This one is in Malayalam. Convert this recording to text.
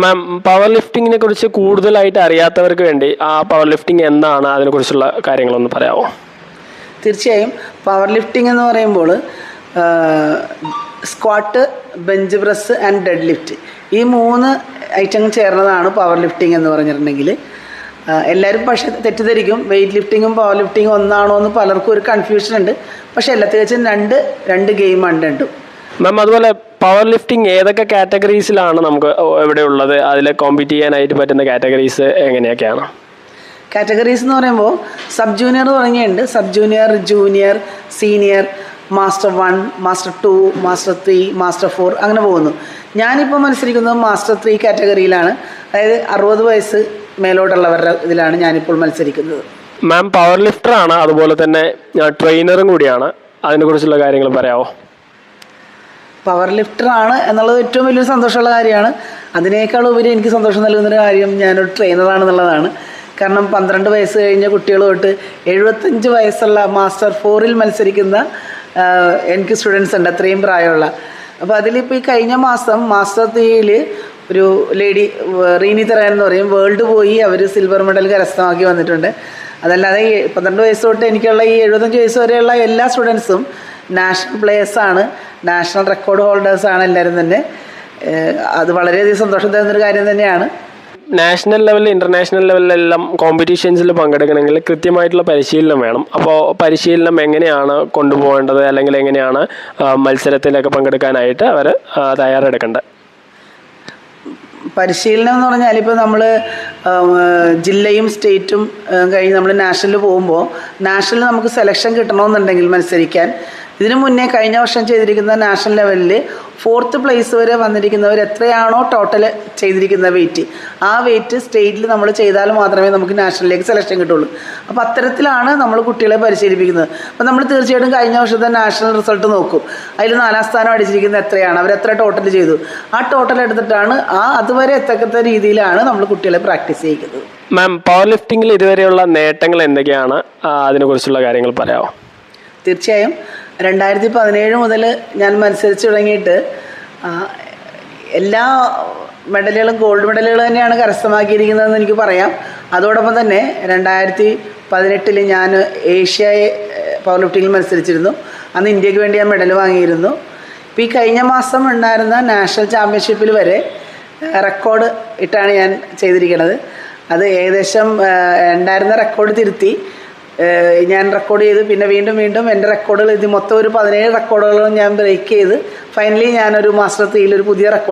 മാം, പവർ ലിഫ്റ്റിങ്ങിനെ കുറിച്ച് കൂടുതലായിട്ട് അറിയാത്തവർക്ക് വേണ്ടി ആ പവർ ലിഫ്റ്റിംഗ് എന്താണ്, അതിനെക്കുറിച്ചുള്ള കാര്യങ്ങളൊന്ന് പറയാമോ? തീർച്ചയായും. പവർ ലിഫ്റ്റിംഗ് എന്ന് പറയുമ്പോൾ squat, bench press and dead lift, ഈ 3 ഐറ്റങ്ങൾ ചേർന്നതാണ് പവർ ലിഫ്റ്റിംഗ് എന്ന് പറഞ്ഞിട്ടുണ്ടെങ്കിൽ. എല്ലാവരും പക്ഷേ തെറ്റിദ്ധരിക്കും, വെയ്റ്റ് ലിഫ്റ്റിങ്ങും പവർ ലിഫ്റ്റിങ്ങും ഒന്നാണോ എന്ന് പലർക്കും ഒരു കൺഫ്യൂഷൻ ഉണ്ട്. പക്ഷേ എല്ലാത്തിനും രണ്ട് ഗെയിമാണ് രണ്ടും. മാം, അതുപോലെ പവർ ലിഫ്റ്റിംഗ് ഏതൊക്കെ കാറ്റഗറീസിലാണ് നമുക്ക് ഇവിടെ ഉള്ളത്? അതിൽ കോമ്പീറ്റ് ചെയ്യാനായിട്ട് പറ്റുന്ന കാറ്റഗറീസ് എങ്ങനെയൊക്കെയാണ്? കാറ്റഗറീസ് എന്ന് പറയുമ്പോൾ സബ് ജൂനിയർ തുടങ്ങിയുണ്ട്. Sub junior, junior, senior, master 1, master 2, master 3, master 4 അങ്ങനെ പോകുന്നു. ഞാനിപ്പോൾ മത്സരിക്കുന്നത് മാസ്റ്റർ 3 കാറ്റഗറിയിലാണ്. അതായത് 60 വയസ്സ് മേലോട്ടുള്ളവരുടെ ഇതിലാണ് ഞാനിപ്പോൾ മത്സരിക്കുന്നത്. മാം, പവർ ലിഫ്റ്ററാണ്, അതുപോലെ തന്നെ ട്രെയിനറും കൂടിയാണ്. അതിനെക്കുറിച്ചുള്ള കാര്യങ്ങൾ പറയാമോ? പവർ ലിഫ്റ്ററാണ് എന്നുള്ളത് ഏറ്റവും വലിയൊരു സന്തോഷമുള്ള കാര്യമാണ്. അതിനേക്കാൾ ഉപരി എനിക്ക് സന്തോഷം നൽകുന്നൊരു കാര്യം ഞാനൊരു ട്രെയിനറാണെന്നുള്ളതാണ്. കാരണം 12 വയസ്സ് കഴിഞ്ഞ കുട്ടികൾ തൊട്ട് 75 വയസ്സുള്ള മാസ്റ്റർ 4-ൽ മത്സരിക്കുന്ന എനിക്ക് സ്റ്റുഡൻസ് ഉണ്ട്, അത്രയും പ്രായമുള്ള. അപ്പോൾ അതിലിപ്പോൾ ഈ കഴിഞ്ഞ മാസം മാസ്റ്റർ 3-ൽ ഒരു ലേഡി റീനി തെറാൻ എന്ന് പറയും, വേൾഡ് പോയി അവർ സിൽവർ മെഡൽ കരസ്ഥമാക്കി വന്നിട്ടുണ്ട്. അതല്ലാതെ 12 വയസ്സ് തൊട്ട് എനിക്കുള്ള ഈ 75 വയസ്സ് വരെയുള്ള എല്ലാ സ്റ്റുഡൻസും നാഷണൽ പ്ലേയേഴ്സാണ്, നാഷണൽ റെക്കോർഡ് ഹോൾഡേഴ്സാണ് എല്ലാവരും തന്നെ. അത് വളരെയധികം സന്തോഷം തരുന്നൊരു കാര്യം തന്നെയാണ്. നാഷണൽ ലെവലിൽ, ഇൻ്റർനാഷണൽ ലെവലിലെല്ലാം കോമ്പറ്റീഷൻസിൽ പങ്കെടുക്കണമെങ്കിൽ കൃത്യമായിട്ടുള്ള പരിശീലനം വേണം. അപ്പോൾ പരിശീലനം എങ്ങനെയാണ് കൊണ്ടുപോകേണ്ടത്, അല്ലെങ്കിൽ എങ്ങനെയാണ് മത്സരത്തിലൊക്കെ പങ്കെടുക്കാനായിട്ട് അവർ തയ്യാറെടുക്കേണ്ടത്? പരിശീലനം എന്ന് പറഞ്ഞാൽ ഇപ്പോൾ നമ്മൾ ജില്ലയും സ്റ്റേറ്റും കഴിഞ്ഞ് നമ്മൾ നാഷണലിൽ പോകുമ്പോൾ നാഷണലിൽ നമുക്ക് സെലക്ഷൻ കിട്ടണമെന്നുണ്ടെങ്കിൽ മത്സരിക്കാൻ, ഇതിനു മുന്നേ കഴിഞ്ഞ വർഷം ചെയ്തിരിക്കുന്ന നാഷണൽ ലെവലിൽ 4th പ്ലേസ് വരെ വന്നിരിക്കുന്നവർ എത്രയാണോ ടോട്ടൽ ചെയ്തിരിക്കുന്ന വെയിറ്റ്, ആ വെയിറ്റ് സ്റ്റേറ്റിൽ നമ്മൾ ചെയ്താൽ മാത്രമേ നമുക്ക് നാഷണലിലേക്ക് സെലക്ഷൻ കിട്ടുള്ളൂ. അപ്പോൾ അത്തരത്തിലാണ് നമ്മൾ കുട്ടികളെ പരിശീലിപ്പിക്കുന്നത്. അപ്പോൾ നമ്മൾ തീർച്ചയായിട്ടും കഴിഞ്ഞ വർഷത്തെ നാഷണൽ റിസൾട്ട് നോക്കും. അതിൽ 4ാം സ്ഥാനം അടിച്ചിരിക്കുന്നത് എത്രയാണ്, അവരെത്ര ടോട്ടൽ ചെയ്തു, ആ ടോട്ടൽ എടുത്തിട്ടാണ് അതുവരെ എത്തക്കത്ത രീതിയിലാണ് നമ്മൾ കുട്ടികളെ പ്രാക്ടീസ് ചെയ്യിക്കുന്നത്. മാം, പവർ ലിഫ്റ്റിങ്ങിൽ ഇതുവരെയുള്ള നേട്ടങ്ങൾ എന്തൊക്കെയാണ്, അതിനെക്കുറിച്ചുള്ള കാര്യങ്ങൾ പറയാമോ? തീർച്ചയായും. 2017 മുതൽ ഞാൻ മത്സരിച്ച് തുടങ്ങിയിട്ട് എല്ലാ മെഡലുകളും ഗോൾഡ് മെഡലുകൾ തന്നെയാണ് കരസ്ഥമാക്കിയിരിക്കുന്നതെന്ന് എനിക്ക് പറയാം. അതോടൊപ്പം തന്നെ 2018 ഞാൻ ഏഷ്യ പവർ ലിഫ്റ്റിങ്ങിൽ മത്സരിച്ചിരുന്നു. അന്ന് ഇന്ത്യക്ക് വേണ്ടി ഞാൻ മെഡൽ വാങ്ങിയിരുന്നു. ഇപ്പോൾ ഈ കഴിഞ്ഞ മാസം ഉണ്ടായിരുന്ന നാഷണൽ ചാമ്പ്യൻഷിപ്പിൽ വരെ റെക്കോർഡ് ഇട്ടാണ് ഞാൻ ചെയ്തിരിക്കുന്നത്. അത് ഏകദേശം ഉണ്ടായിരുന്ന റെക്കോർഡ് തിരുത്തി ഞാൻ റെക്കോർഡ് ചെയ്ത് പിന്നെ വീണ്ടും എൻ്റെ റെക്കോർഡുകൾ ഇത് മൊത്തം ഒരു 17 റെക്കോർഡുകളും ഞാൻ ബ്രേക്ക് ചെയ്ത് ഫൈനലി ഞാനൊരു മാസ്റ്റർ 3-ൽ ഒരു പുതിയ റെക്കോർഡ്